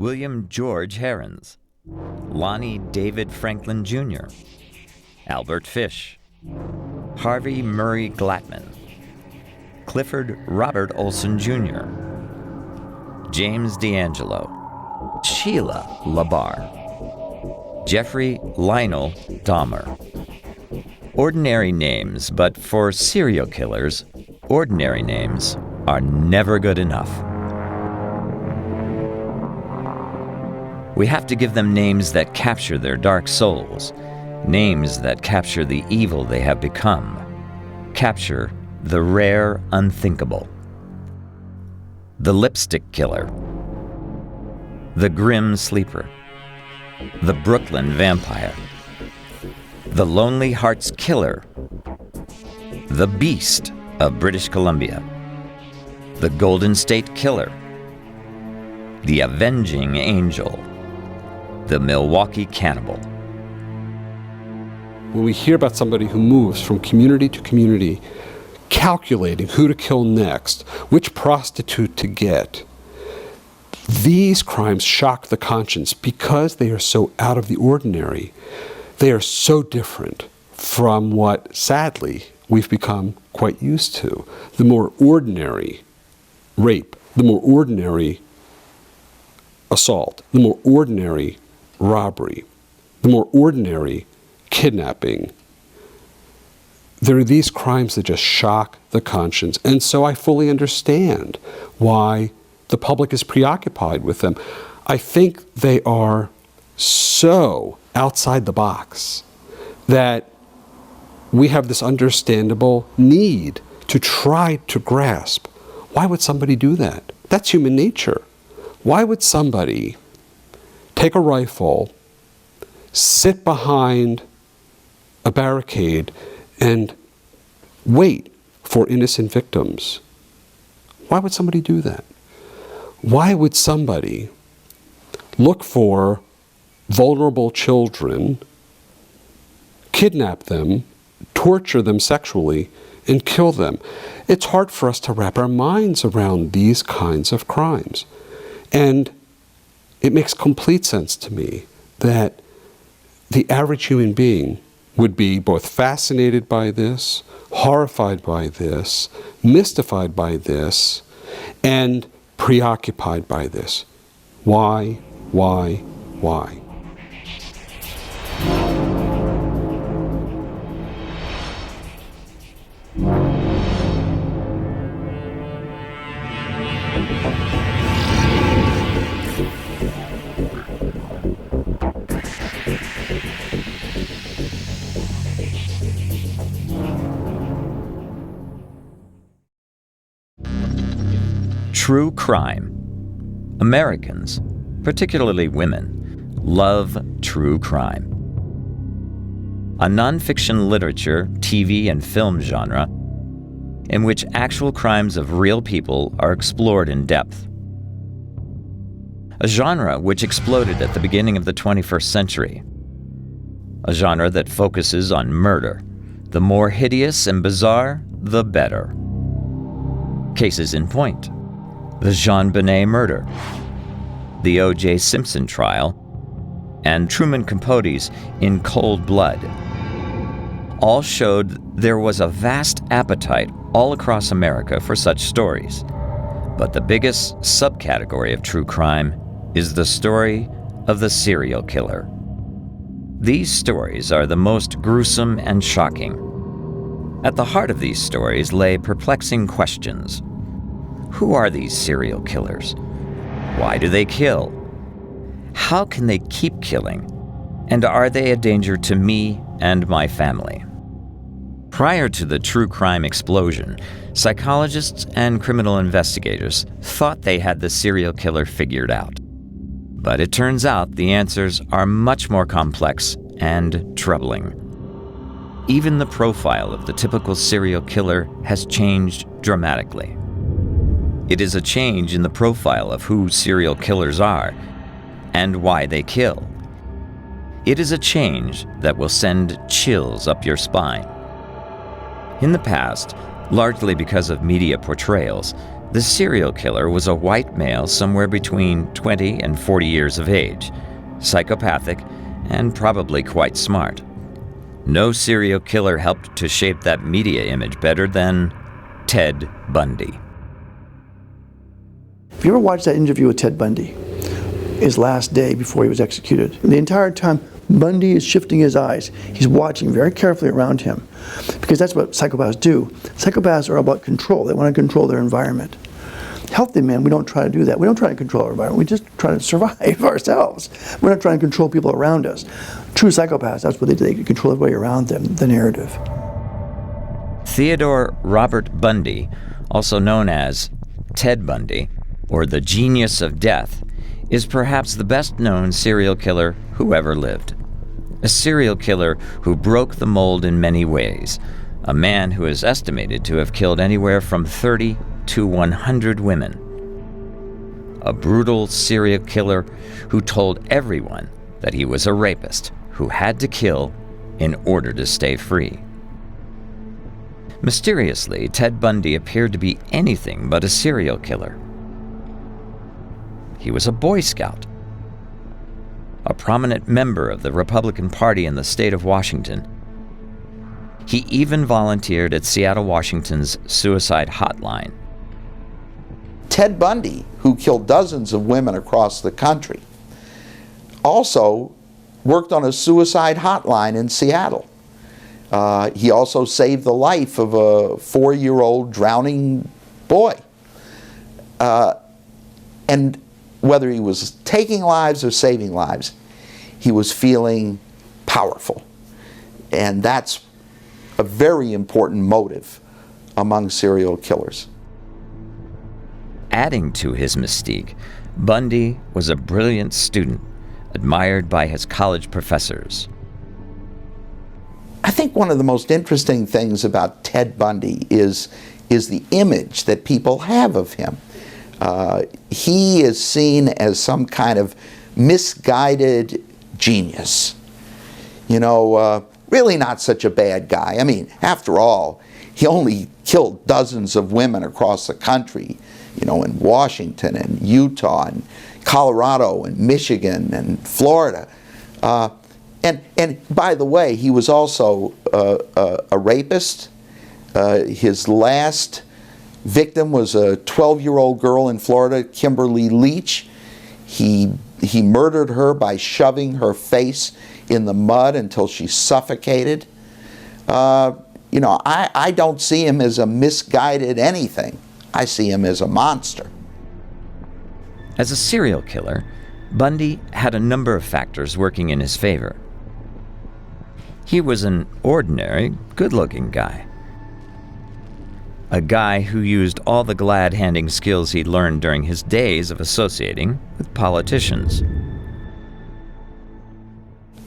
William George Herons, Lonnie David Franklin Jr., Albert Fish, Harvey Murray Glatman, Clifford Robert Olson Jr., James D'Angelo, Sheila LaBar, Jeffrey Lionel Dahmer. Ordinary names, but for serial killers, ordinary names are never good enough. We have to give them names that capture their dark souls, names that capture the evil they have become, capture the rare unthinkable. The Lipstick Killer, the Grim Sleeper, the Brooklyn Vampire, the Lonely Hearts Killer, the Beast of British Columbia, the Golden State Killer, the Avenging Angel, the Milwaukee Cannibal. When we hear about somebody who moves from community to community, calculating who to kill next, which prostitute to get, these crimes shock the conscience because they are so out of the ordinary. They are so different from what, sadly, we've become quite used to. The more ordinary rape, the more ordinary assault, the more ordinary robbery, the more ordinary kidnapping. There are these crimes that just shock the conscience. And so I fully understand why the public is preoccupied with them. I think they are so outside the box that we have this understandable need to try to grasp. Why would somebody do that? That's human nature. Why would somebody take a rifle, sit behind a barricade, and wait for innocent victims? Why would somebody do that? Why would somebody look for vulnerable children, kidnap them, torture them sexually, and kill them? It's hard for us to wrap our minds around these kinds of crimes. And it makes complete sense to me that the average human being would be both fascinated by this, horrified by this, mystified by this, and preoccupied by this. Why? True crime. Americans, particularly women, love true crime. A nonfiction literature, TV, and film genre in which actual crimes of real people are explored in depth. A genre which exploded at the beginning of the 21st century. A genre that focuses on murder. The more hideous and bizarre, the better. Cases in point. The Jean Bonnet murder, the O.J. Simpson trial, and Truman Capote's In Cold Blood. All showed there was a vast appetite all across America for such stories. But the biggest subcategory of true crime is the story of the serial killer. These stories are the most gruesome and shocking. At the heart of these stories lay perplexing questions. Who are these serial killers? Why do they kill? How can they keep killing? And are they a danger to me and my family? Prior to the true crime explosion, psychologists and criminal investigators thought they had the serial killer figured out. But it turns out the answers are much more complex and troubling. Even the profile of the typical serial killer has changed dramatically. It is a change in the profile of who serial killers are and why they kill. It is a change that will send chills up your spine. In the past, largely because of media portrayals, The serial killer was a white male somewhere between 20 and 40 years of age, psychopathic, and probably quite smart. No serial killer helped to shape that media image better than Ted Bundy. If you ever watched that interview with Ted Bundy, his last day before he was executed, the entire time Bundy is shifting his eyes. He's watching very carefully around him, because that's what psychopaths do. Psychopaths are about control. They want to control their environment. Healthy men, we don't try to do that. We don't try to control our environment. We just try to survive ourselves. We're not trying to control people around us. True psychopaths, that's what they do. They control everybody around them, the narrative. Theodore Robert Bundy, also known as Ted Bundy, or the Genius of Death, is perhaps the best-known serial killer who ever lived. A serial killer who broke the mold in many ways. A man who is estimated to have killed anywhere from 30 to 100 women. A brutal serial killer who told everyone that he was a rapist who had to kill in order to stay free. Mysteriously, Ted Bundy appeared to be anything but a serial killer. He was a Boy Scout, a prominent member of the Republican Party in the state of Washington. He even volunteered at Seattle, Washington's suicide hotline. Ted Bundy, who killed dozens of women across the country, also worked on a suicide hotline in Seattle. He also saved the life of a 4-year-old drowning boy. And whether he was taking lives or saving lives, he was feeling powerful. And that's a very important motive among serial killers. Adding to his mystique, Bundy was a brilliant student, admired by his college professors. I think one of the most interesting things about Ted Bundy is the image that people have of him. He is seen as some kind of misguided genius. Really not such a bad guy. I mean, after all, he only killed dozens of women across the country, in Washington and Utah and Colorado and Michigan and Florida. And by the way, he was also a rapist. His last victim was a 12-year-old girl in Florida, Kimberly Leach. He murdered her by shoving her face in the mud until she suffocated. I don't see him as a misguided anything. I see him as a monster. As a serial killer, Bundy had a number of factors working in his favor. He was an ordinary, good-looking guy. A guy who used all the glad-handing skills he'd learned during his days of associating with politicians.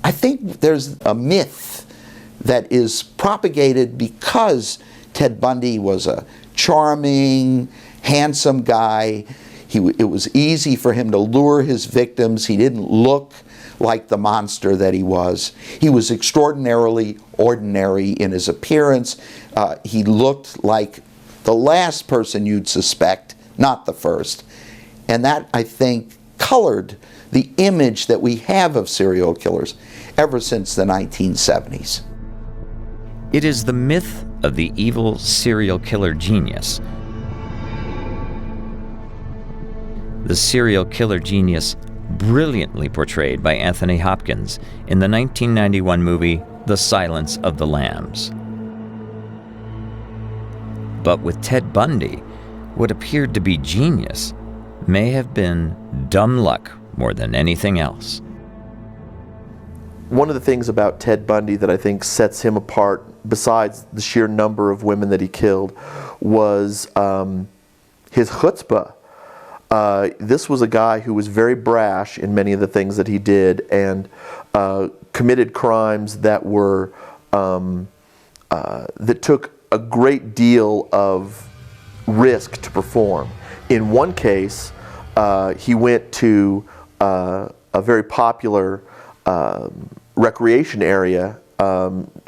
I think there's a myth that is propagated because Ted Bundy was a charming, handsome guy. It was easy for him to lure his victims. He didn't look like the monster that he was. He was extraordinarily ordinary in his appearance. He looked like the last person you'd suspect, not the first. And that, I think, colored the image that we have of serial killers ever since the 1970s. It is the myth of the evil serial killer genius. The serial killer genius brilliantly portrayed by Anthony Hopkins in the 1991 movie The Silence of the Lambs. But with Ted Bundy, what appeared to be genius may have been dumb luck more than anything else. One of the things about Ted Bundy that I think sets him apart, besides the sheer number of women that he killed, was his chutzpah. This was a guy who was very brash in many of the things that he did, and committed crimes that were that took a great deal of risk to perform. In one case, he went to a very popular recreation area,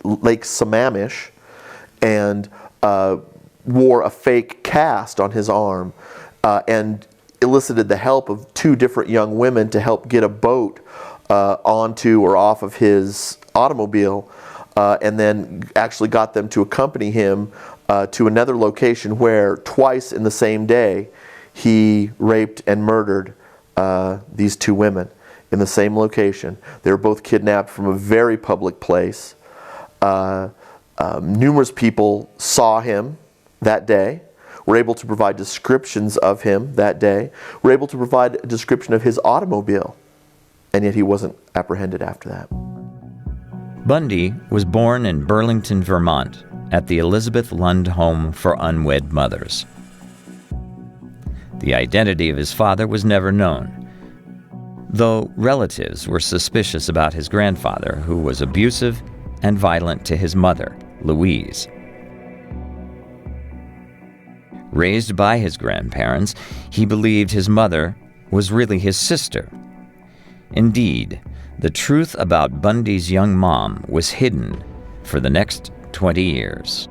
Lake Sammamish, and wore a fake cast on his arm and elicited the help of 2 different young women to help get a boat onto or off of his automobile, and then actually got them to accompany him to another location where twice in the same day he raped and murdered these 2 women in the same location. They were both kidnapped from a very public place. Numerous people saw him that day, were able to provide descriptions of him that day, were able to provide a description of his automobile, and yet he wasn't apprehended after that. Bundy was born in Burlington, Vermont, at the Elizabeth Lund Home for Unwed Mothers. The identity of his father was never known, though relatives were suspicious about his grandfather, who was abusive and violent to his mother, Louise. Raised by his grandparents, he believed his mother was really his sister. Indeed, the truth about Bundy's young mom was hidden for the next 20 years.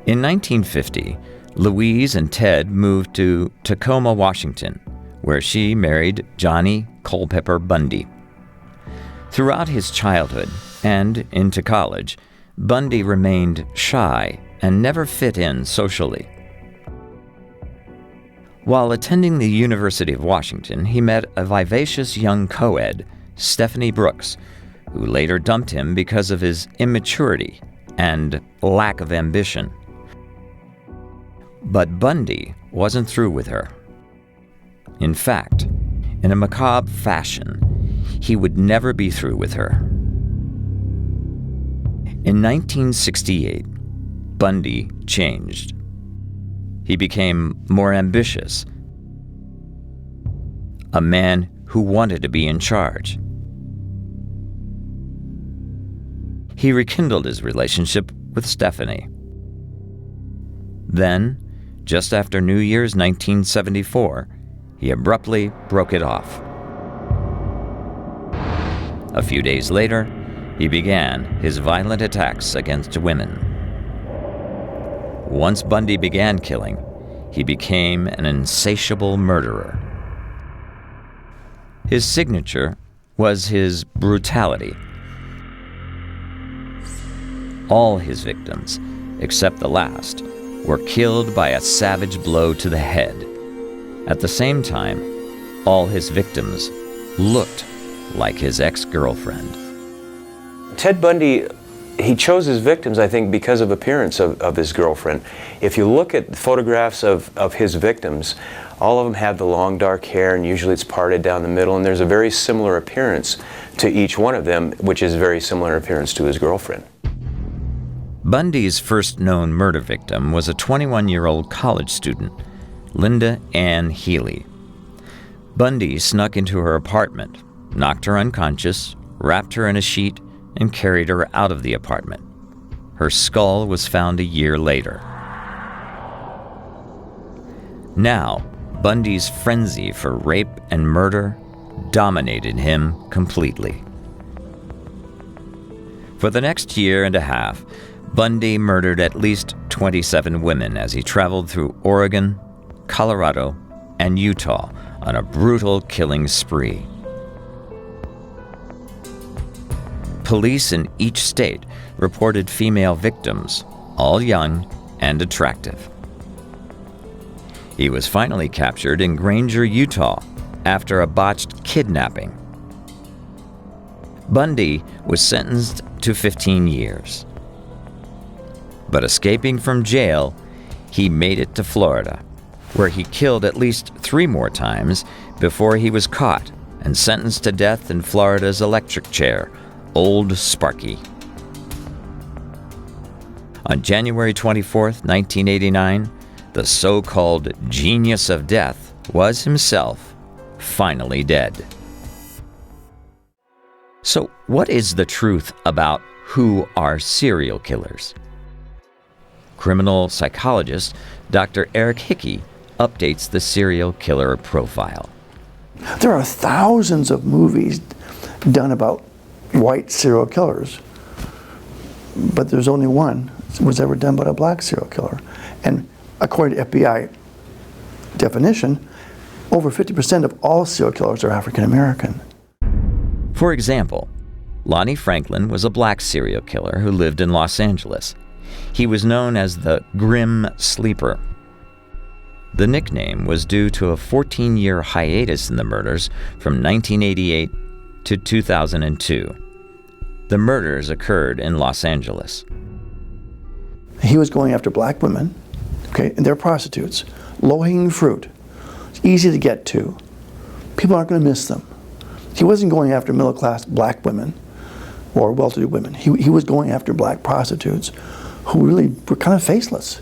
In 1950, Louise and Ted moved to Tacoma, Washington, where she married Johnny Culpepper Bundy. Throughout his childhood and into college, Bundy remained shy and never fit in socially. While attending the University of Washington, he met a vivacious young co-ed, Stephanie Brooks, who later dumped him because of his immaturity and lack of ambition. But Bundy wasn't through with her. In fact, in a macabre fashion, he would never be through with her. In 1968, Bundy changed. He became more ambitious, a man who wanted to be in charge. He rekindled his relationship with Stephanie. Then, just after New Year's 1974, he abruptly broke it off. A few days later, he began his violent attacks against women. Once Bundy began killing, he became an insatiable murderer. His signature was his brutality. All his victims, except the last, were killed by a savage blow to the head. At the same time, all his victims looked like his ex-girlfriend. Ted Bundy, he chose his victims, I think, because of appearance of his girlfriend. If you look at photographs of his victims, all of them have the long dark hair, and usually it's parted down the middle, and there's a very similar appearance to each one of them, which is very similar appearance to his girlfriend. Bundy's first known murder victim was a 21-year-old college student, Linda Ann Healy. Bundy snuck into her apartment, knocked her unconscious, wrapped her in a sheet, and carried her out of the apartment. Her skull was found a year later. Now, Bundy's frenzy for rape and murder dominated him completely. For the next year and a half, Bundy murdered at least 27 women as he traveled through Oregon, Colorado, and Utah on a brutal killing spree. Police in each state reported female victims, all young and attractive. He was finally captured in Granger, Utah, after a botched kidnapping. Bundy was sentenced to 15 years. But escaping from jail, he made it to Florida, where he killed at least 3 more times before he was caught and sentenced to death in Florida's electric chair, Old Sparky. On January 24, 1989, the so-called genius of death was himself finally dead. So, what is the truth about who are serial killers? Criminal psychologist Dr. Eric Hickey updates the serial killer profile. There are thousands of movies done about white serial killers, but there's only one that was ever done by a black serial killer. And according to FBI definition, over 50% of all serial killers are African American. For example, Lonnie Franklin was a black serial killer who lived in Los Angeles. He was known as the Grim Sleeper. The nickname was due to a 14-year hiatus in the murders from 1988 to 2002. The murders occurred in Los Angeles. He was going after black women, okay, and they're prostitutes. Low-hanging fruit. It's easy to get to. People aren't going to miss them. He wasn't going after middle-class black women or well-to-do women. He was going after black prostitutes who really were kind of faceless.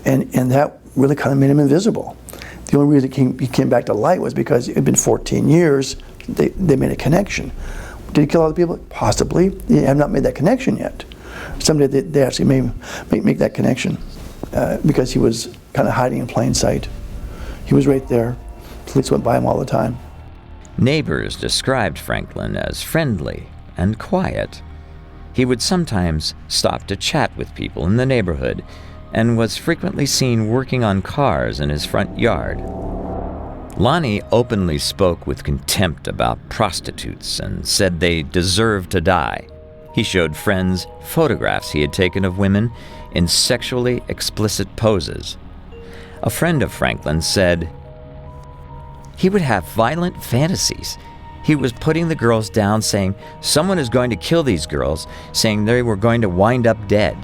And that really kind of made him invisible. The only reason he came back to light was because it had been 14 years, they made a connection. Did he kill other people? Possibly. They have not made that connection yet. Someday they actually may make that connection because he was kind of hiding in plain sight. He was right there. Police went by him all the time. Neighbors described Franklin as friendly and quiet. He would sometimes stop to chat with people in the neighborhood and was frequently seen working on cars in his front yard. Lonnie openly spoke with contempt about prostitutes and said they deserved to die. He showed friends photographs he had taken of women in sexually explicit poses. A friend of Franklin said, "He would have violent fantasies. He was putting the girls down, saying someone is going to kill these girls, saying they were going to wind up dead."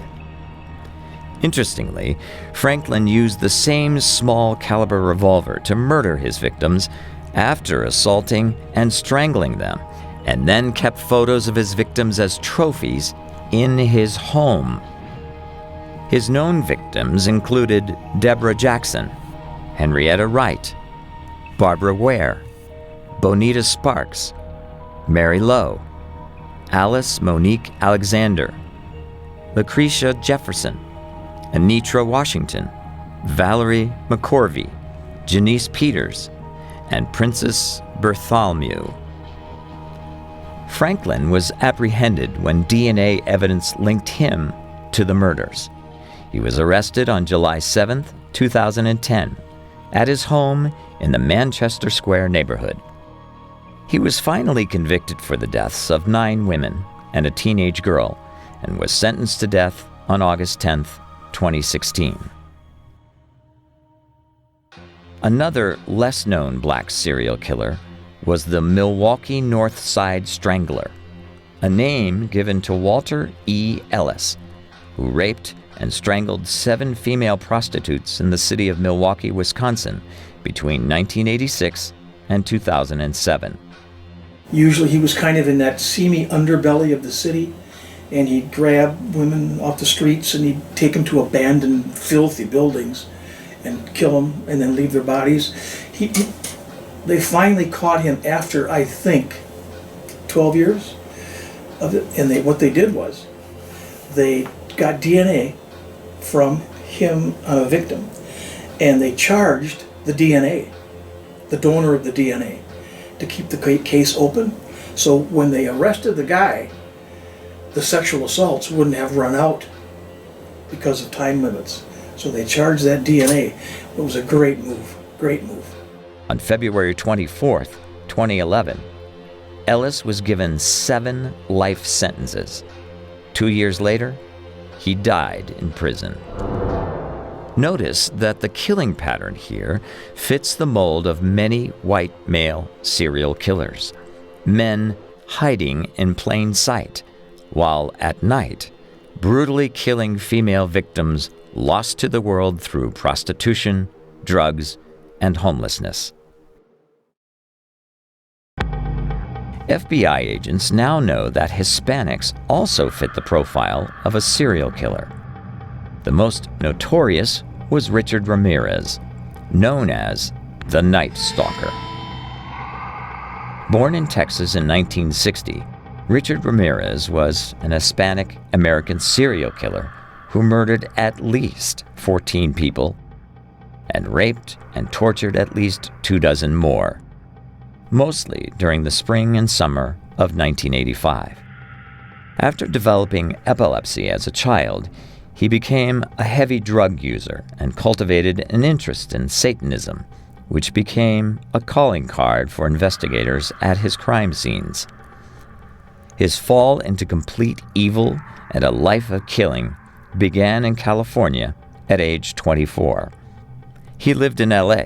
Interestingly, Franklin used the same small caliber revolver to murder his victims after assaulting and strangling them, and then kept photos of his victims as trophies in his home. His known victims included Deborah Jackson, Henrietta Wright, Barbara Ware, Bonita Sparks, Mary Lowe, Alice Monique Alexander, Lucretia Jefferson, Anitra Washington, Valerie McCorvey, Janice Peters, and Princess Bartholomew. Franklin was apprehended when DNA evidence linked him to the murders. He was arrested on July 7, 2010, at his home in the Manchester Square neighborhood. He was finally convicted for the deaths of 9 women and a teenage girl and was sentenced to death on August 10, 2016. Another less-known black serial killer was the Milwaukee North Side Strangler, a name given to Walter E. Ellis, who raped and strangled 7 female prostitutes in the city of Milwaukee, Wisconsin, between 1986 and 2007. Usually he was kind of in that seamy underbelly of the city, and he'd grab women off the streets and he'd take them to abandoned, filthy buildings and kill them and then leave their bodies. They finally caught him after, I think, 12 years of it, and what they did was they got DNA from him on a victim, and they charged the DNA, the donor of the DNA, to keep the case open. So when they arrested the guy, the sexual assaults wouldn't have run out because of time limits. So they charged that DNA. It was a great move, great move. On February 24, 2011, Ellis was given 7 life sentences. 2 years later, he died in prison. Notice that the killing pattern here fits the mold of many white male serial killers. Men hiding in plain sight, while at night, brutally killing female victims lost to the world through prostitution, drugs, and homelessness. FBI agents now know that Hispanics also fit the profile of a serial killer. The most notorious was Richard Ramirez, known as the Night Stalker. Born in Texas in 1960, Richard Ramirez was an Hispanic American serial killer who murdered at least 14 people and raped and tortured at least 24 more, mostly during the spring and summer of 1985. After developing epilepsy as a child, he became a heavy drug user and cultivated an interest in Satanism, which became a calling card for investigators at his crime scenes. His fall into complete evil and a life of killing began in California at age 24. He lived in LA,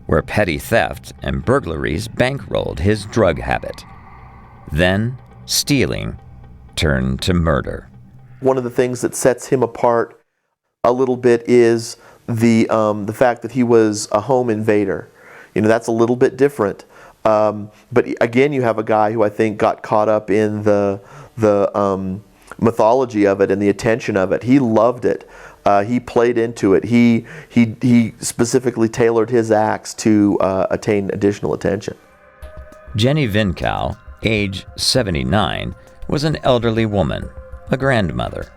where petty theft and burglaries bankrolled his drug habit. Then, stealing turned to murder. One of the things that sets him apart a little bit is the fact that he was a home invader. You know, that's a little bit different. But again, you have a guy who I think got caught up in the mythology of it and the attention of it. He loved it. He played into it. He specifically tailored his acts to attain additional attention. Jenny Vincow, age 79, was an elderly woman, a grandmother.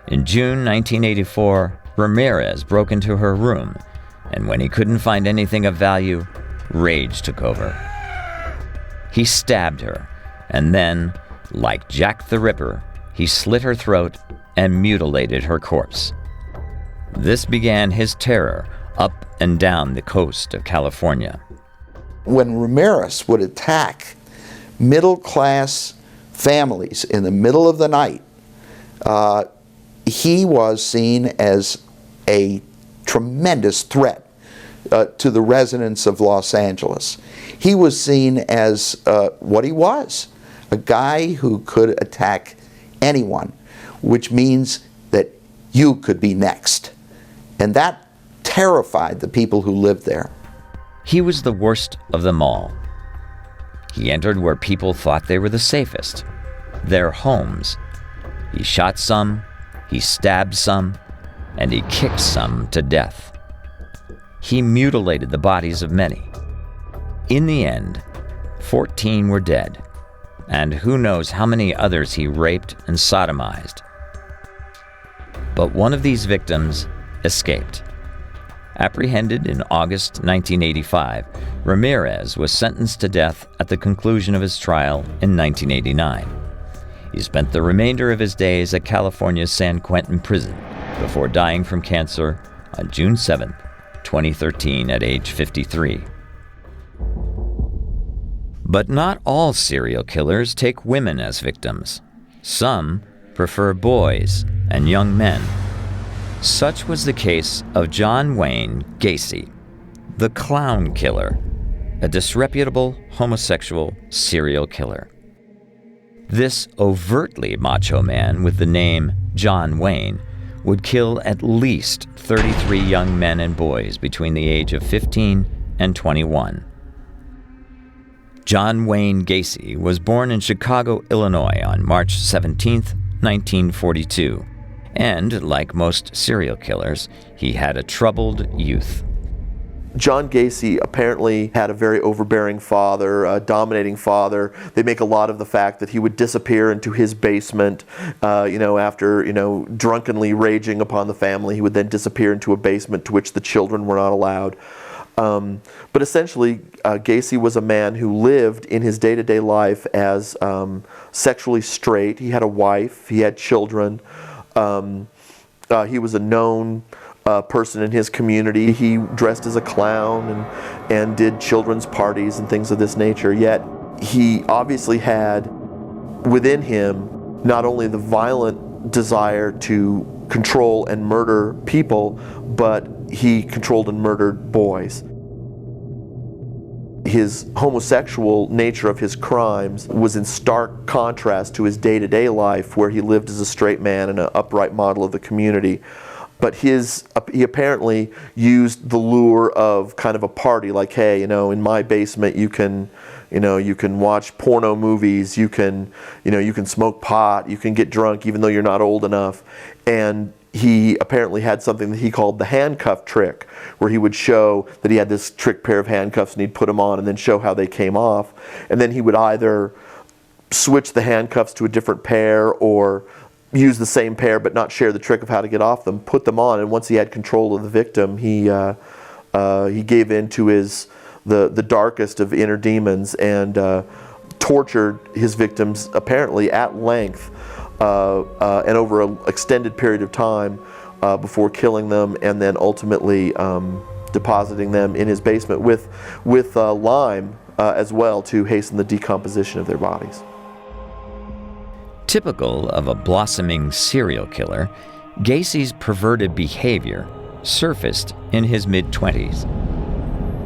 In June 1984, Ramirez broke into her room, and when he couldn't find anything of value, rage took over. He stabbed her, and then, like Jack the Ripper, he slit her throat and mutilated her corpse. This began his terror up and down the coast of California. When Ramirez would attack middle-class families in the middle of the night, he was seen as a tremendous threat to the residents of Los Angeles. He was seen as what he was, a guy who could attack anyone, which means that you could be next. And that terrified the people who lived there. He was the worst of them all. He entered where people thought they were the safest, their homes. He shot some, he stabbed some, and he kicked some to death. He mutilated the bodies of many. In the end, 14 were dead, and who knows how many others he raped and sodomized. But one of these victims escaped. Apprehended in August 1985, Ramirez was sentenced to death at the conclusion of his trial in 1989. He spent the remainder of his days at California's San Quentin prison before dying from cancer on June 7, 2013, at age 53. But not all serial killers take women as victims. Some prefer boys and young men. Such was the case of John Wayne Gacy, the clown killer, a disreputable homosexual serial killer. This overtly macho man with the name John Wayne would kill at least 33 young men and boys between the age of 15 and 21. John Wayne Gacy was born in Chicago, Illinois on March 17, 1942. And, like most serial killers, he had a troubled youth. John Gacy apparently had a very overbearing father, a dominating father. They make a lot of the fact that he would disappear into his basement, after, drunkenly raging upon the family. He would then disappear into a basement to which the children were not allowed. But essentially, Gacy was a man who lived in his day-to-day life as sexually straight. He had a wife, he had children. He was a known person in his community. He dressed as a clown and did children's parties and things of this nature. Yet he obviously had within him not only the violent desire to control and murder people, but he controlled and murdered boys. His homosexual nature of his crimes was in stark contrast to his day-to-day life, where he lived as a straight man and an upright model of the community. But he apparently used the lure of kind of a party, like, hey, in my basement you can watch porno movies, you can smoke pot, you can get drunk even though you're not old enough. And he apparently had something that he called the handcuff trick, where he would show that he had this trick pair of handcuffs and he'd put them on and then show how they came off. And then he would either switch the handcuffs to a different pair or use the same pair but not share the trick of how to get off them, put them on, and once he had control of the victim, he gave in to the darkest of inner demons and tortured his victims apparently at length and over an extended period of time before killing them, and then ultimately depositing them in his basement with lime as well to hasten the decomposition of their bodies. Typical of a blossoming serial killer, Gacy's perverted behavior surfaced in his mid-20s.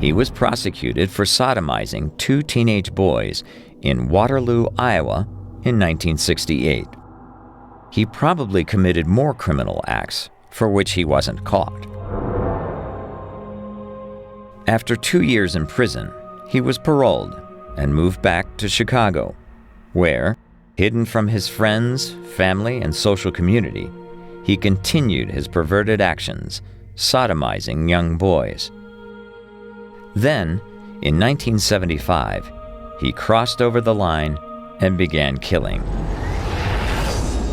He was prosecuted for sodomizing 2 teenage boys in Waterloo, Iowa in 1968. He probably committed more criminal acts for which he wasn't caught. After 2 years in prison, he was paroled and moved back to Chicago, where, hidden from his friends, family, and social community, he continued his perverted actions, sodomizing young boys. Then, in 1975, he crossed over the line and began killing.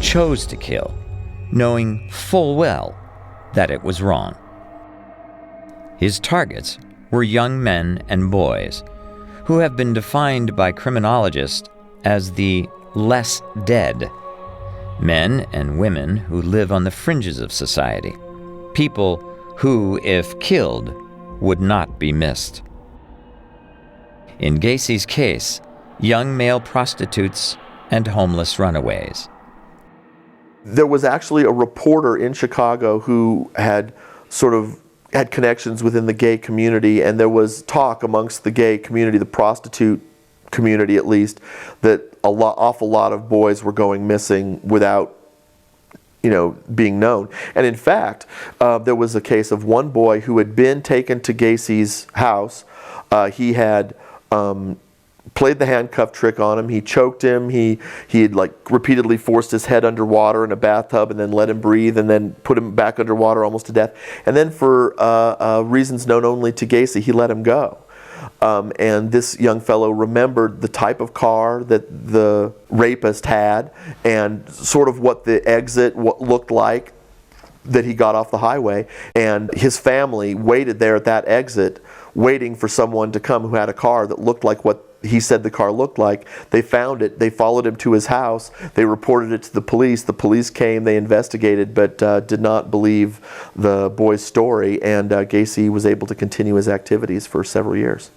Chose to kill, knowing full well that it was wrong. His targets were young men and boys, who have been defined by criminologists as the less dead, men and women who live on the fringes of society, people who, if killed, would not be missed. In Gacy's case, young male prostitutes and homeless runaways. There was actually a reporter in Chicago who had connections within the gay community, and there was talk amongst the gay community, the prostitute community at least, that awful lot of boys were going missing without being known. And in fact, there was a case of one boy who had been taken to Gacy's house. He had played the handcuff trick on him. He choked him. He had repeatedly forced his head underwater in a bathtub and then let him breathe and then put him back underwater almost to death. And then for reasons known only to Gacy, he let him go. And this young fellow remembered the type of car that the rapist had and sort of what the exit looked like that he got off the highway. And his family waited there at that exit, waiting for someone to come who had a car that looked like what he said the car looked like. They found it. They followed him to his house. They reported it to the police. The police came. They investigated, but did not believe the boy's story. And Gacy was able to continue his activities for several years.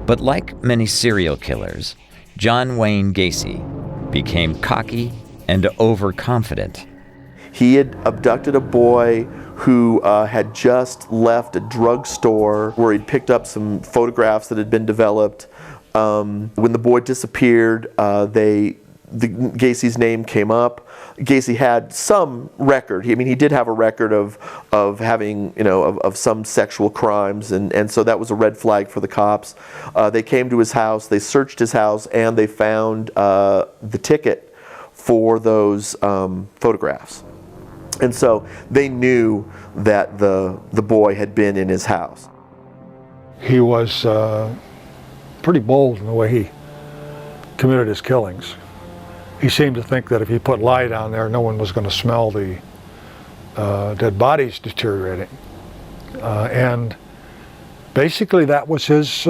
But like many serial killers, John Wayne Gacy became cocky and overconfident. He had abducted a boy who had just left a drugstore where he'd picked up some photographs that had been developed. When the boy disappeared, Gacy's name came up. Gacy had some record. He did have a record of having, of some sexual crimes, and so that was a red flag for the cops. They came to his house, they searched his house, and they found the ticket for those photographs. And so they knew that the boy had been in his house. He was pretty bold in the way he committed his killings. He seemed to think that if he put lye down there, no one was going to smell the dead bodies deteriorating. And basically that was his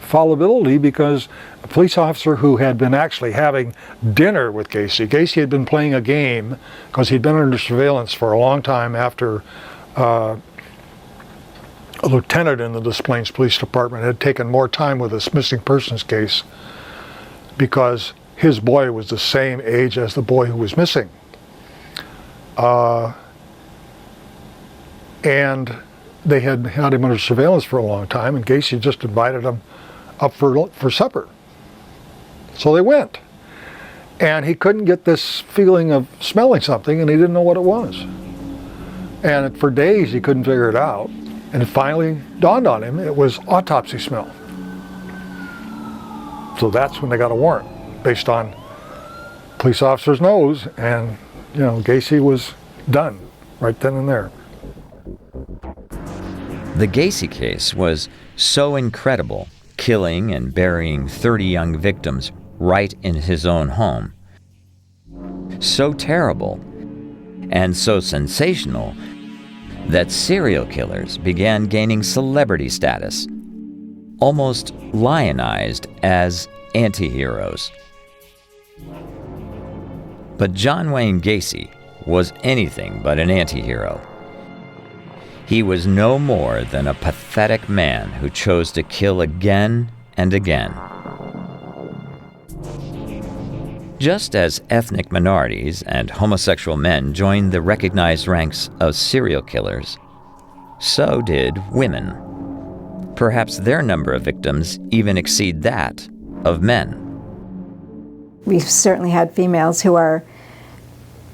fallibility, because a police officer who had been actually having dinner with Gacy had been playing a game because he'd been under surveillance for a long time after a lieutenant in the Des Plaines Police Department had taken more time with this missing persons case because his boy was the same age as the boy who was missing. And they had had him under surveillance for a long time, and Gacy just invited him up for supper. So they went. And he couldn't get this feeling of smelling something, and he didn't know what it was. And for days he couldn't figure it out. And it finally dawned on him it was autopsy smell. So that's when they got a warrant, based on police officer's nose, and Gacy was done right then and there. The Gacy case was so incredible, killing and burying 30 young victims right in his own home. So terrible and so sensational that serial killers began gaining celebrity status, almost lionized as anti-heroes. But John Wayne Gacy was anything but an anti-hero. He was no more than a pathetic man who chose to kill again and again. Just as ethnic minorities and homosexual men joined the recognized ranks of serial killers, so did women. Perhaps their number of victims even exceed that of men. We've certainly had females who are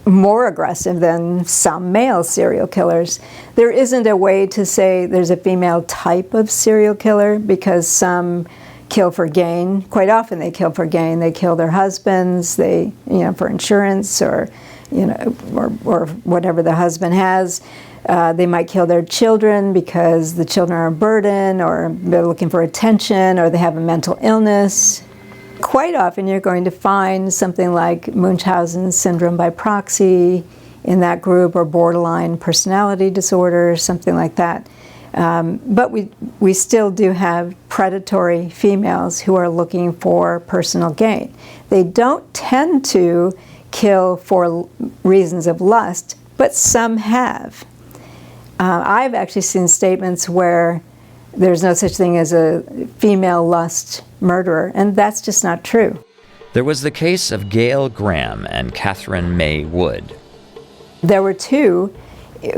more aggressive than some male serial killers. There isn't a way to say there's a female type of serial killer, because some kill for gain. Quite often they kill for gain. They kill their husbands, for insurance, or whatever the husband has. They might kill their children because the children are a burden, or they're looking for attention, or they have a mental illness. Quite often you're going to find something like Munchausen's syndrome by proxy in that group, or borderline personality disorder, something like that. But we still do have predatory females who are looking for personal gain. They don't tend to kill for reasons of lust, but some have. I've actually seen statements where there's no such thing as a female lust murderer, and that's just not true. There was the case of Gail Graham and Catherine May Wood. There were two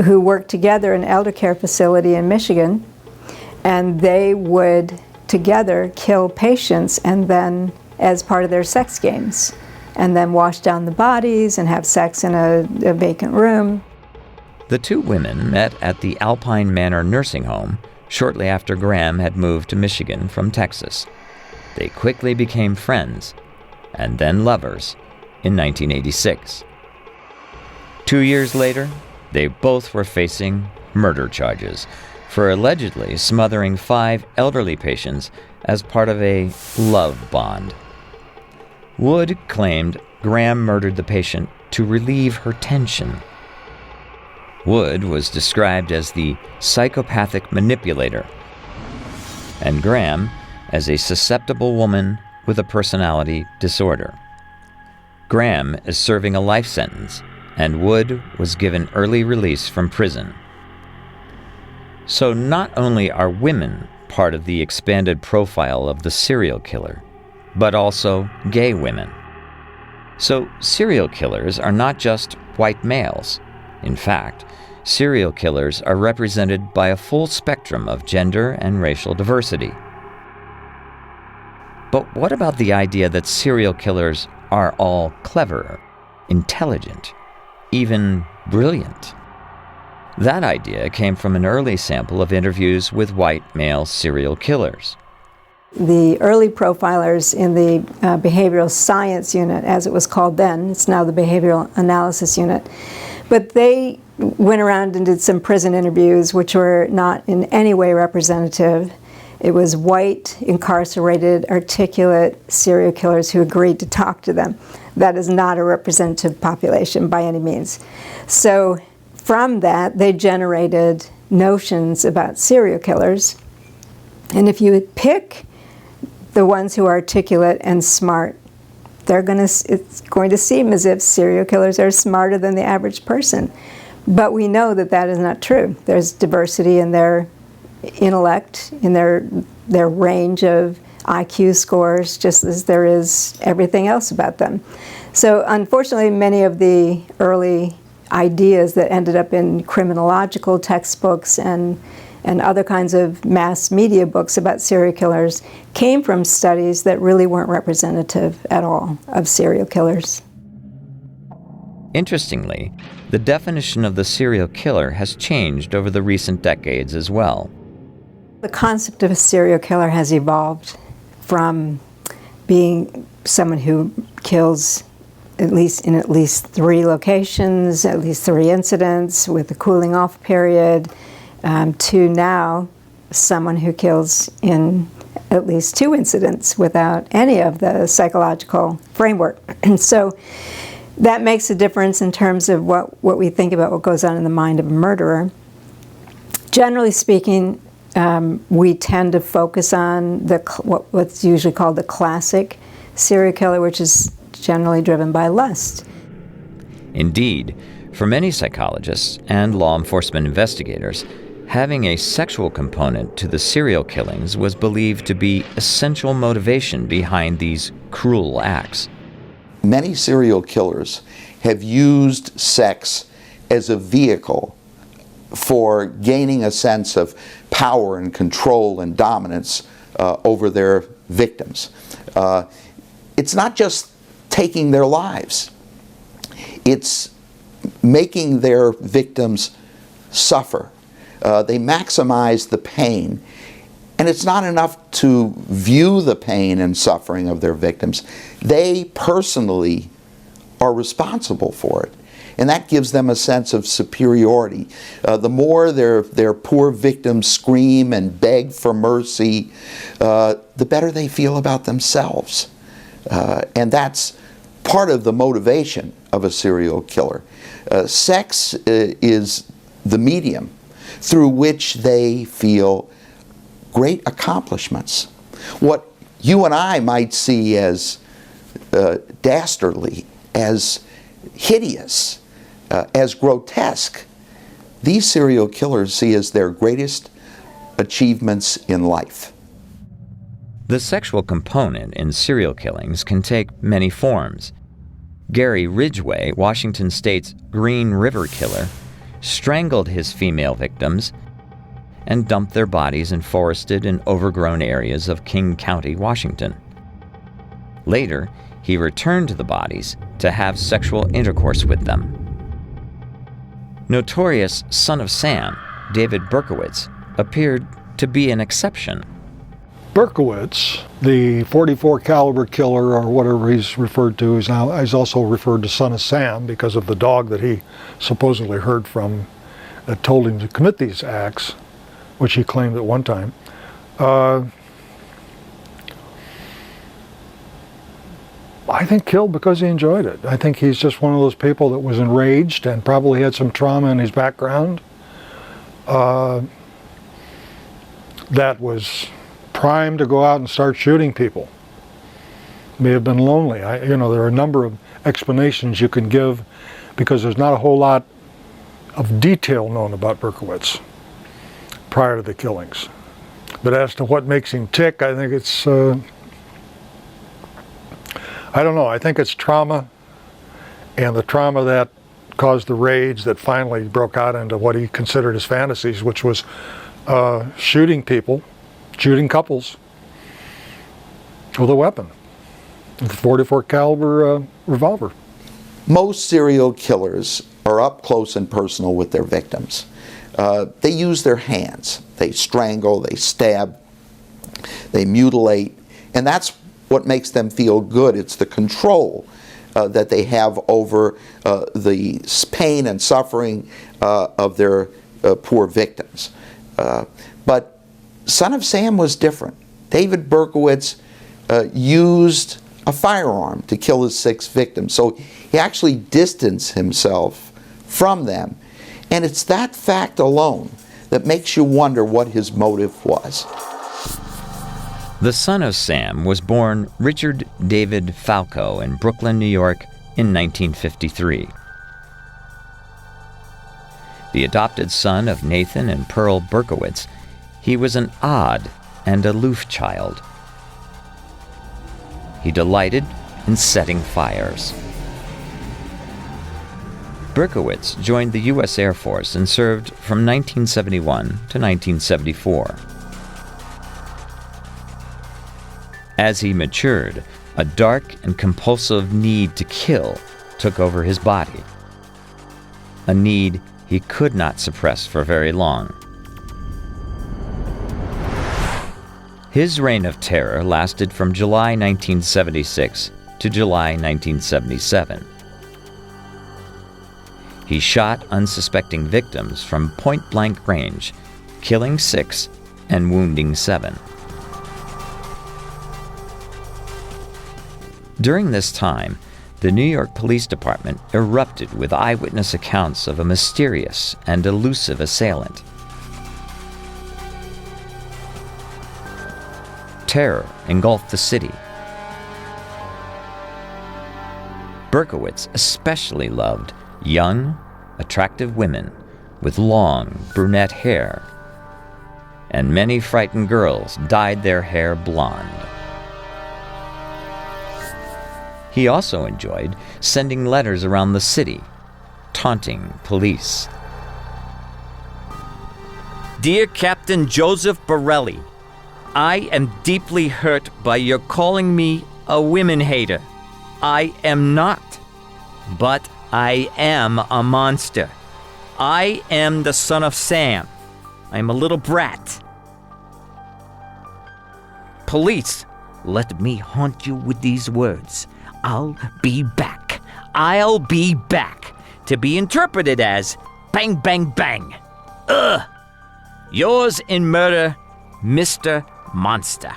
who worked together in an elder care facility in Michigan, and they would together kill patients and then as part of their sex games, and then wash down the bodies and have sex in a vacant room. The two women met at the Alpine Manor nursing home shortly after Graham had moved to Michigan from Texas. They quickly became friends and then lovers in 1986. 2 years later, they both were facing murder charges for allegedly smothering 5 elderly patients as part of a love bond. Wood claimed Graham murdered the patient to relieve her tension. Wood was described as the psychopathic manipulator, and Graham as a susceptible woman with a personality disorder. Graham is serving a life sentence, and Wood was given early release from prison. So not only are women part of the expanded profile of the serial killer, but also gay women. So serial killers are not just white males. In fact, serial killers are represented by a full spectrum of gender and racial diversity. But what about the idea that serial killers are all clever, intelligent, even brilliant? That idea came from an early sample of interviews with white male serial killers. The early profilers in the behavioral science unit, as it was called then, it's now the behavioral analysis unit, but they went around and did some prison interviews which were not in any way representative. It was white, incarcerated, articulate serial killers who agreed to talk to them. That is not a representative population by any means. So from that, they generated notions about serial killers. And if you would pick the ones who are articulate and smart, it's going to seem as if serial killers are smarter than the average person. But we know that that is not true. There's diversity in their intellect, in their range of IQ scores, just as there is everything else about them. So unfortunately, many of the early ideas that ended up in criminological textbooks and other kinds of mass media books about serial killers came from studies that really weren't representative at all of serial killers. Interestingly, the definition of the serial killer has changed over the recent decades as well. The concept of a serial killer has evolved from being someone who kills in at least 3 locations, at least 3 incidents with a cooling off period, to now someone who kills in at least 2 incidents without any of the psychological framework. And so that makes a difference in terms of what we think about what goes on in the mind of a murderer. Generally speaking, we tend to focus on what's usually called the classic serial killer, which is generally driven by lust. Indeed, for many psychologists and law enforcement investigators, having a sexual component to the serial killings was believed to be essential motivation behind these cruel acts. Many serial killers have used sex as a vehicle for gaining a sense of power and control and dominance over their victims. It's not just taking their lives. It's making their victims suffer. They maximize the pain. And it's not enough to view the pain and suffering of their victims. They personally are responsible for it. And that gives them a sense of superiority. The more their poor victims scream and beg for mercy, the better they feel about themselves. And that's part of the motivation of a serial killer. Sex is the medium through which they feel great accomplishments. What you and I might see as dastardly, as hideous, as grotesque, these serial killers see as their greatest achievements in life. The sexual component in serial killings can take many forms. Gary Ridgway, Washington State's Green River Killer, strangled his female victims and dumped their bodies in forested and overgrown areas of King County, Washington. Later, he returned to the bodies to have sexual intercourse with them. Notorious Son of Sam, David Berkowitz, appeared to be an exception. Berkowitz, the .44 caliber killer, or whatever he's referred to, is also referred to Son of Sam because of the dog that he supposedly heard from that told him to commit these acts, which he claimed at one time. I think killed because he enjoyed it. I think he's just one of those people that was enraged and probably had some trauma in his background that was primed to go out and start shooting people. May have been lonely. There are a number of explanations you can give because there's not a whole lot of detail known about Berkowitz prior to the killings. But as to what makes him tick, I think it's, I don't know, I think it's trauma, and the trauma that caused the rage that finally broke out into what he considered his fantasies, which was shooting people, shooting couples with a weapon, with a .44 caliber revolver. Most serial killers are up close and personal with their victims. They use their hands. They strangle, they stab, they mutilate, and that's what makes them feel good. It's the control that they have over the pain and suffering of their poor victims. But Son of Sam was different. David Berkowitz used a firearm to kill his 6 victims. So he actually distanced himself from them. And it's that fact alone that makes you wonder what his motive was. The Son of Sam was born Richard David Falco in Brooklyn, New York in 1953. The adopted son of Nathan and Pearl Berkowitz, he was an odd and aloof child. He delighted in setting fires. Berkowitz joined the U.S. Air Force and served from 1971 to 1974. As he matured, a dark and compulsive need to kill took over his body, a need he could not suppress for very long. His reign of terror lasted from July 1976 to July 1977. He shot unsuspecting victims from point-blank range, killing 6 and wounding 7. During this time, the New York Police Department erupted with eyewitness accounts of a mysterious and elusive assailant. Terror engulfed the city. Berkowitz especially loved young, attractive women with long brunette hair, and many frightened girls dyed their hair blonde. He also enjoyed sending letters around the city, taunting police. Dear Captain Joseph Borelli, I am deeply hurt by your calling me a women hater. I am not, but I am a monster. I am the son of Sam. I am a little brat. Police, let me haunt you with these words. I'll be back. I'll be back. To be interpreted as bang, bang, bang. Ugh. Yours in murder, Mr. Monster.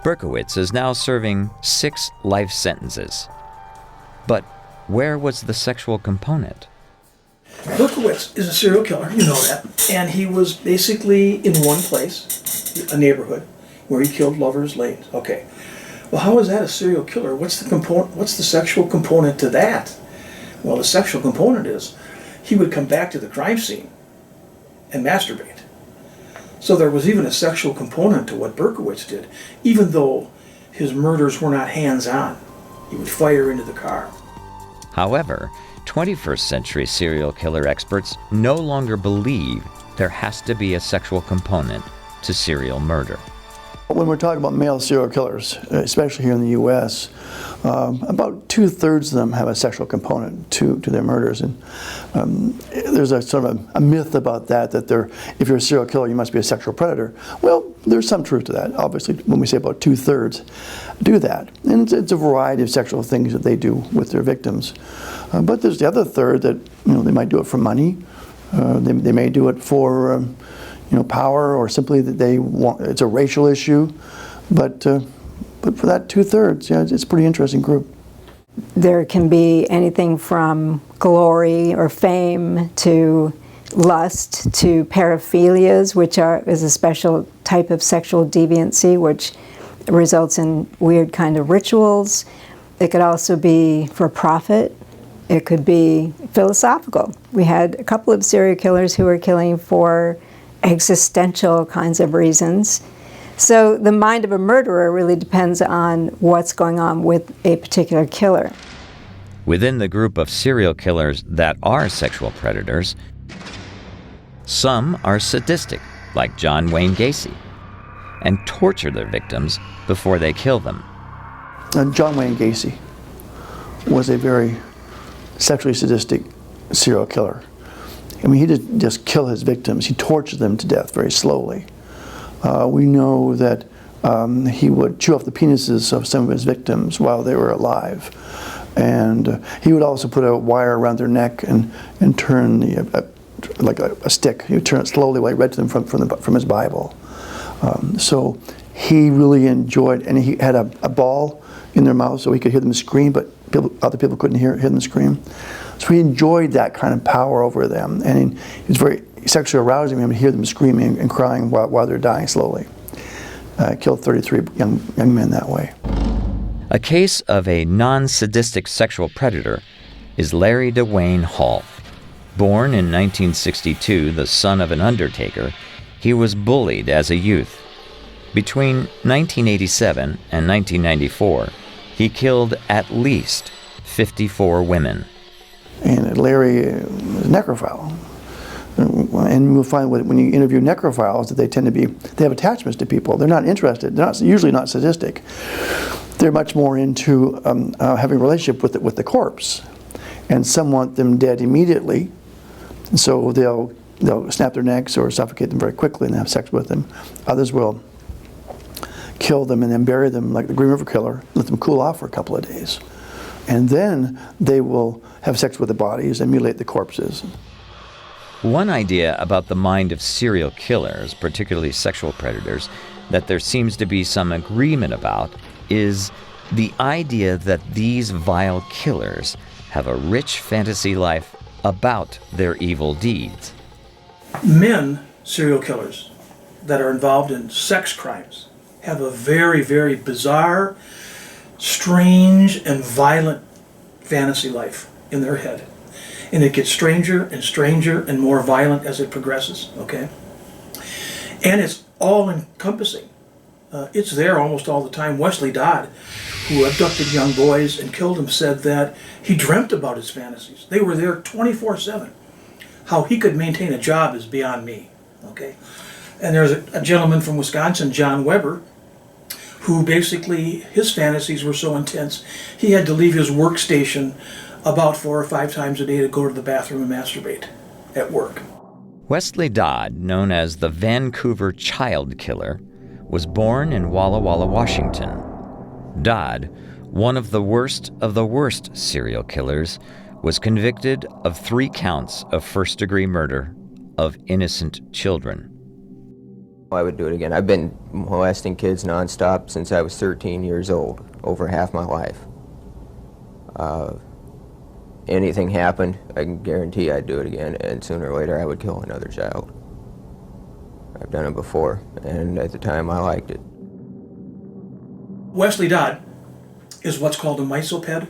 Berkowitz is now serving 6 life sentences. But where was the sexual component? Berkowitz is a serial killer, you know that. And he was basically in one place, a neighborhood, where he killed lovers' ladies. Okay. Well, how is that a serial killer? What's the sexual component to that? Well, the sexual component is he would come back to the crime scene and masturbate. So there was even a sexual component to what Berkowitz did, even though his murders were not hands-on. He would fire into the car. However, 21st century serial killer experts no longer believe there has to be a sexual component to serial murder. When we're talking about male serial killers, especially here in the U.S., about 2/3 of them have a sexual component to their murders. And there's a sort of a myth about that if you're a serial killer, you must be a sexual predator. Well, there's some truth to that. Obviously, when we say about 2/3 do that. And it's a variety of sexual things that they do with their victims. But there's the other third that they might do it for money. They may do it for power, or simply that they want. It's a racial issue, but for that 2/3, yeah, it's a pretty interesting group. There can be anything from glory or fame to lust to paraphilias, which is a special type of sexual deviancy, which results in weird kind of rituals. It could also be for profit. It could be philosophical. We had a couple of serial killers who were killing for existential kinds of reasons. So the mind of a murderer really depends on what's going on with a particular killer. Within the group of serial killers that are sexual predators, some are sadistic, like John Wayne Gacy, and torture their victims before they kill them. And John Wayne Gacy was a very sexually sadistic serial killer. I mean, he didn't just kill his victims, he tortured them to death very slowly. We know that he would chew off the penises of some of his victims while they were alive. And he would also put a wire around their neck and turn like a stick. He would turn it slowly while he read to them from his Bible. So he really enjoyed, and he had a ball in their mouth so he could hear them scream, but other people couldn't hear them scream. So he enjoyed that kind of power over them, and it was very sexually arousing him to hear them screaming and crying while they're dying slowly. Killed 33 young men that way. A case of a non-sadistic sexual predator is Larry DeWayne Hall. Born in 1962, the son of an undertaker, he was bullied as a youth. Between 1987 and 1994, he killed at least 54 women. And Larry was a necrophile. And we'll find when you interview necrophiles that they have attachments to people. They're not interested. They're usually not sadistic. They're much more into having a relationship with the corpse. And some want them dead immediately. And so they'll snap their necks or suffocate them very quickly and have sex with them. Others will kill them and then bury them like the Green River Killer, let them cool off for a couple of days. And then they will have sex with the bodies and mutilate the corpses. One idea about the mind of serial killers, particularly sexual predators, that there seems to be some agreement about is the idea that these vile killers have a rich fantasy life about their evil deeds. Men, serial killers, that are involved in sex crimes have a very, very bizarre, strange, and violent fantasy life in their head. And it gets stranger and stranger and more violent as it progresses, okay? And it's all encompassing. It's there almost all the time. Wesley Dodd, who abducted young boys and killed them, said that he dreamt about his fantasies. They were there 24/7. How he could maintain a job is beyond me, okay? And there's a gentleman from Wisconsin, John Weber, who basically, his fantasies were so intense, he had to leave his workstation about 4 or 5 times a day to go to the bathroom and masturbate at work. Wesley Dodd, known as the Vancouver Child Killer, was born in Walla Walla, Washington. Dodd, one of the worst serial killers, was convicted of 3 counts of first-degree murder of innocent children. I would do it again. I've been molesting kids nonstop since I was 13 years old, over half my life. Anything happened, I can guarantee I'd do it again, and sooner or later I would kill another child. I've done it before, and at the time I liked it. Wesley Dodd is what's called a misoped.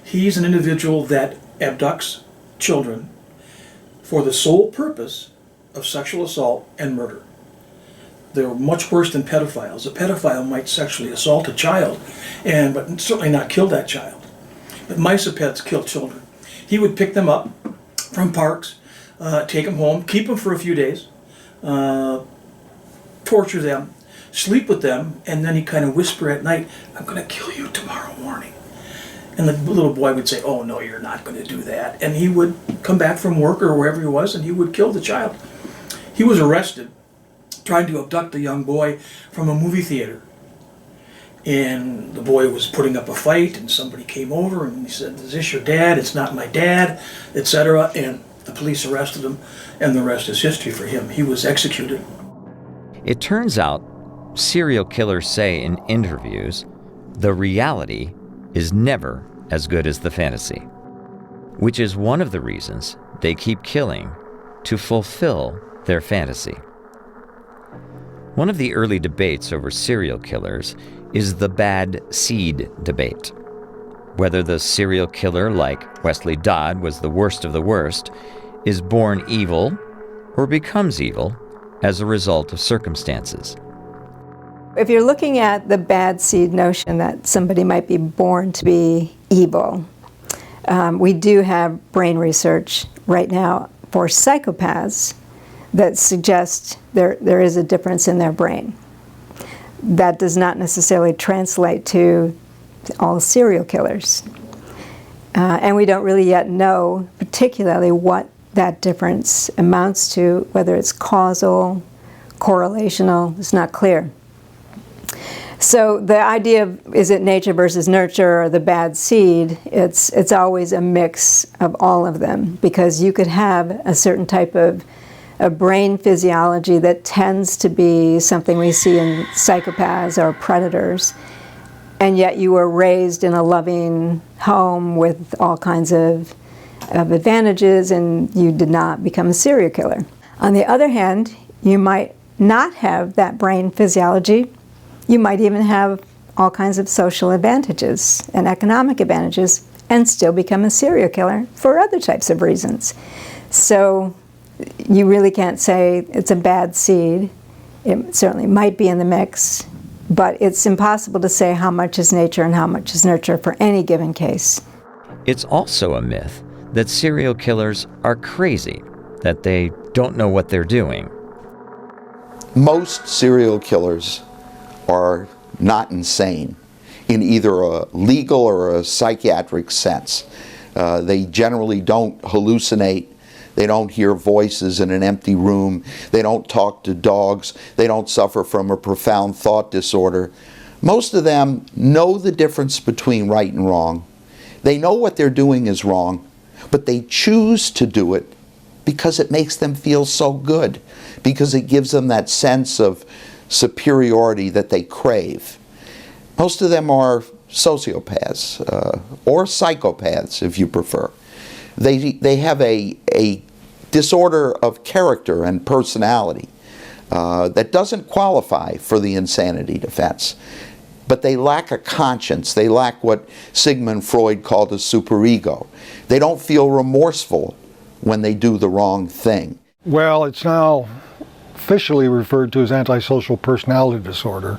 He's an individual that abducts children for the sole purpose of sexual assault and murder. They're much worse than pedophiles. A pedophile might sexually assault a child, but certainly not kill that child. But misopeds kill children. He would pick them up from parks, take them home, keep them for a few days, torture them, sleep with them, and then he'd kind of whisper at night, "I'm going to kill you tomorrow morning." And the little boy would say, "Oh, no, you're not going to do that." And he would come back from work or wherever he was, and he would kill the child. He was arrested trying to abduct a young boy from a movie theater. And the boy was putting up a fight, and somebody came over and he said, "Is this your dad? It's not my dad," etc. And the police arrested him, and the rest is history for him. He was executed. It turns out, serial killers say in interviews, the reality is never as good as the fantasy, which is one of the reasons they keep killing to fulfill their fantasy. One of the early debates over serial killers is the bad seed debate. Whether the serial killer, like Wesley Dodd, was the worst of the worst, is born evil or becomes evil as a result of circumstances. If you're looking at the bad seed notion that somebody might be born to be evil, we do have brain research right now for psychopaths that suggests there is a difference in their brain. That does not necessarily translate to all serial killers. And we don't really yet know particularly what that difference amounts to, whether it's causal, correlational, it's not clear. So the idea of, is it nature versus nurture or the bad seed, it's always a mix of all of them, because you could have a certain type of a brain physiology that tends to be something we see in psychopaths or predators, and yet you were raised in a loving home with all kinds of advantages, and you did not become a serial killer. On the other hand, you might not have that brain physiology. You might even have all kinds of social advantages and economic advantages and still become a serial killer for other types of reasons. So you really can't say it's a bad seed. It certainly might be in the mix, but it's impossible to say how much is nature and how much is nurture for any given case. It's also a myth that serial killers are crazy, that they don't know what they're doing. Most serial killers are not insane in either a legal or a psychiatric sense. They generally don't hallucinate. They don't hear voices in an empty room. They don't talk to dogs. They don't suffer from a profound thought disorder. Most of them know the difference between right and wrong. They know what they're doing is wrong, but they choose to do it because it makes them feel so good, because it gives them that sense of superiority that they crave. Most of them are sociopaths or psychopaths, if you prefer. They have a disorder of character and personality that doesn't qualify for the insanity defense. but they lack a conscience. They lack what Sigmund Freud called a superego. They don't feel remorseful when they do the wrong thing. Well, it's now officially referred to as antisocial personality disorder,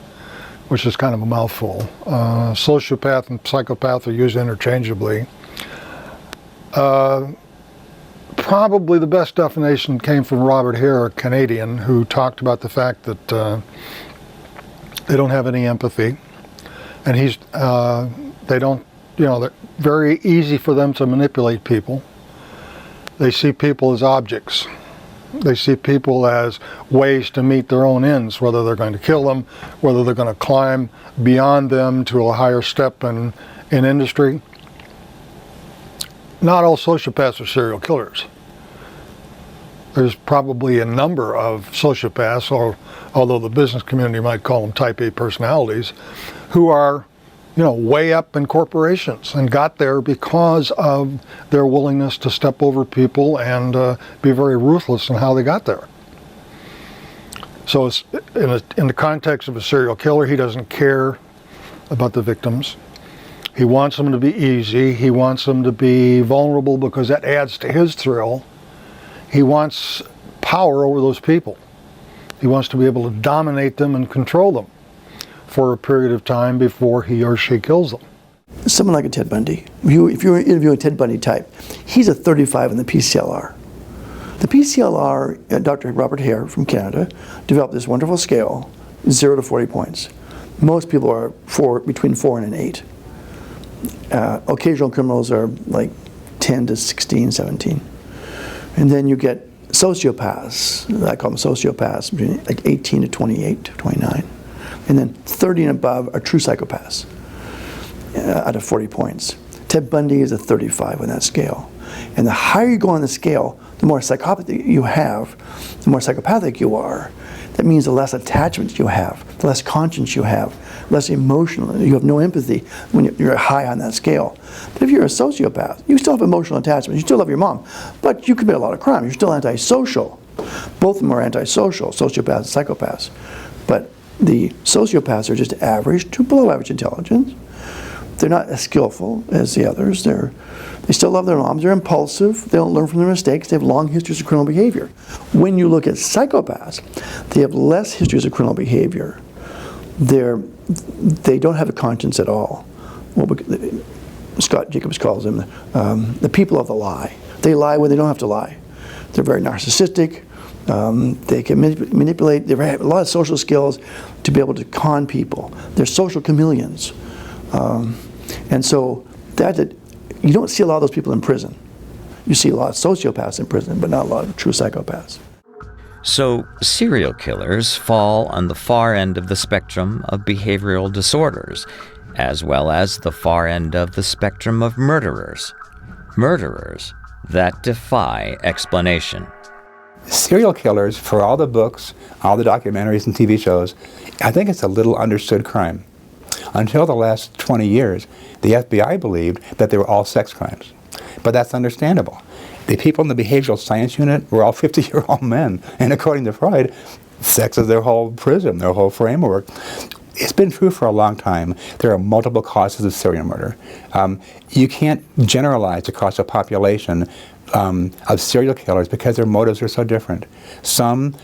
which is kind of a mouthful. Sociopath and psychopath are used interchangeably. Probably the best definition came from Robert Hare, a Canadian, who talked about the fact that they don't have any empathy, and they don't, they're very easy for them to manipulate people. They see people as objects. They see people as ways to meet their own ends, whether they're going to kill them, whether they're going to climb beyond them to a higher step in industry. Not all sociopaths are serial killers. There's probably a number of sociopaths, or although the business community might call them type A personalities, who are way up in corporations and got there because of their willingness to step over people and be very ruthless in how they got there. So it's, in the context of a serial killer, he doesn't care about the victims. He wants them to be easy. He wants them to be vulnerable because that adds to his thrill. He wants power over those people. He wants to be able to dominate them and control them for a period of time before he or she kills them. Someone like a Ted Bundy, if you're interviewing a Ted Bundy type, he's a 35 in the PCLR. The PCLR, Dr. Robert Hare from Canada, developed this wonderful scale, 0 to 40 points. Most people are between 4 and an 8. Occasional criminals are like 10 to 16, 17. And then you get sociopaths, I call them sociopaths, between like 18 to 28 to 29. And then 30 and above are true psychopaths out of 40 points. Ted Bundy is a 35 on that scale. And the higher you go on the scale, the more psychopathy you have, the more psychopathic you are. That means the less attachment you have, the less conscience you have, less emotional. You have no empathy when you're high on that scale. But if you're a sociopath, you still have emotional attachment. You still love your mom, but you commit a lot of crime. You're still antisocial. Both of them are antisocial, sociopaths and psychopaths. But the sociopaths are just average to below average intelligence. They're not as skillful as the others. They still love their moms. They're impulsive. They don't learn from their mistakes. They have long histories of criminal behavior. When you look at psychopaths, they have less histories of criminal behavior. They don't have a conscience at all. Scott Jacobs calls them the people of the lie. They lie when they don't have to lie. They're very narcissistic. They can manipulate. They have a lot of social skills to be able to con people. They're social chameleons. And so you don't see a lot of those people in prison. You see a lot of sociopaths in prison, but not a lot of true psychopaths. So, serial killers fall on the far end of the spectrum of behavioral disorders, as well as the far end of the spectrum of murderers. Murderers that defy explanation. Serial killers, for all the books, all the documentaries and TV shows, I think it's a little understood crime. Until the last 20 years, the FBI believed that they were all sex crimes. But that's understandable. The people in the behavioral science unit were all 50-year-old men, and according to Freud, sex is their whole prism, their whole framework. It's been true for a long time. There are multiple causes of serial murder. You can't generalize across a population of serial killers because their motives are so different. Some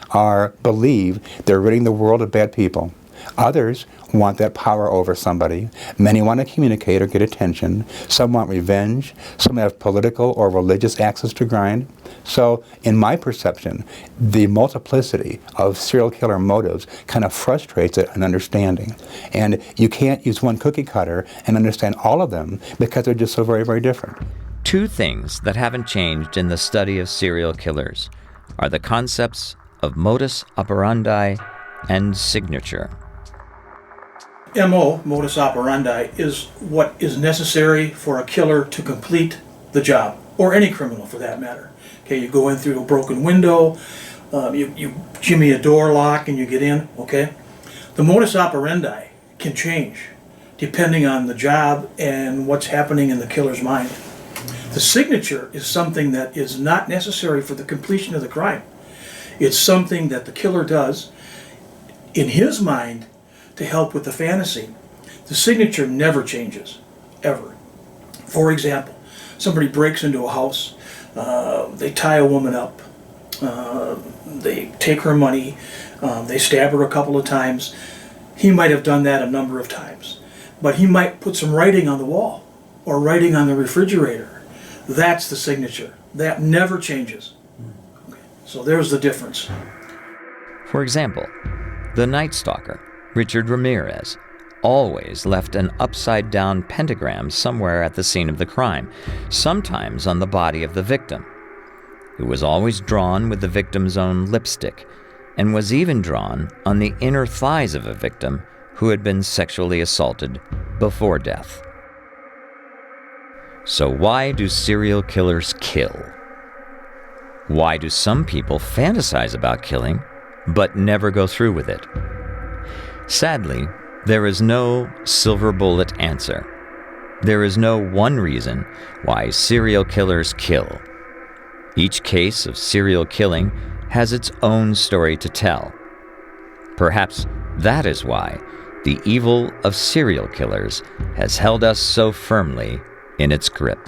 believe they're ridding the world of bad people. Others want that power over somebody. Many want to communicate or get attention. Some want revenge. Some have political or religious axes to grind. So, in my perception, the multiplicity of serial killer motives kind of frustrates an understanding. And you can't use one cookie cutter and understand all of them because they're just so very, very different. Two things that haven't changed in the study of serial killers are the concepts of modus operandi and signature. MO, modus operandi, is what is necessary for a killer to complete the job, or any criminal for that matter. Okay, you go in through a broken window, you jimmy a door lock and you get in, okay? The modus operandi can change depending on the job and what's happening in the killer's mind. The signature is something that is not necessary for the completion of the crime. It's something that the killer does in his mind to help with the fantasy. The signature never changes, ever. For example, somebody breaks into a house, they tie a woman up, they take her money, they stab her a couple of times. He might have done that a number of times, but he might put some writing on the wall or writing on the refrigerator. That's the signature. That never changes. Okay. So there's the difference. For example, the Night Stalker, Richard Ramirez, always left an upside-down pentagram somewhere at the scene of the crime, sometimes on the body of the victim. It was always drawn with the victim's own lipstick, and was even drawn on the inner thighs of a victim who had been sexually assaulted before death. So why do serial killers kill? Why do some people fantasize about killing, but never go through with it? Sadly, there is no silver bullet answer. There is no one reason why serial killers kill. Each case of serial killing has its own story to tell. Perhaps that is why the evil of serial killers has held us so firmly in its grip.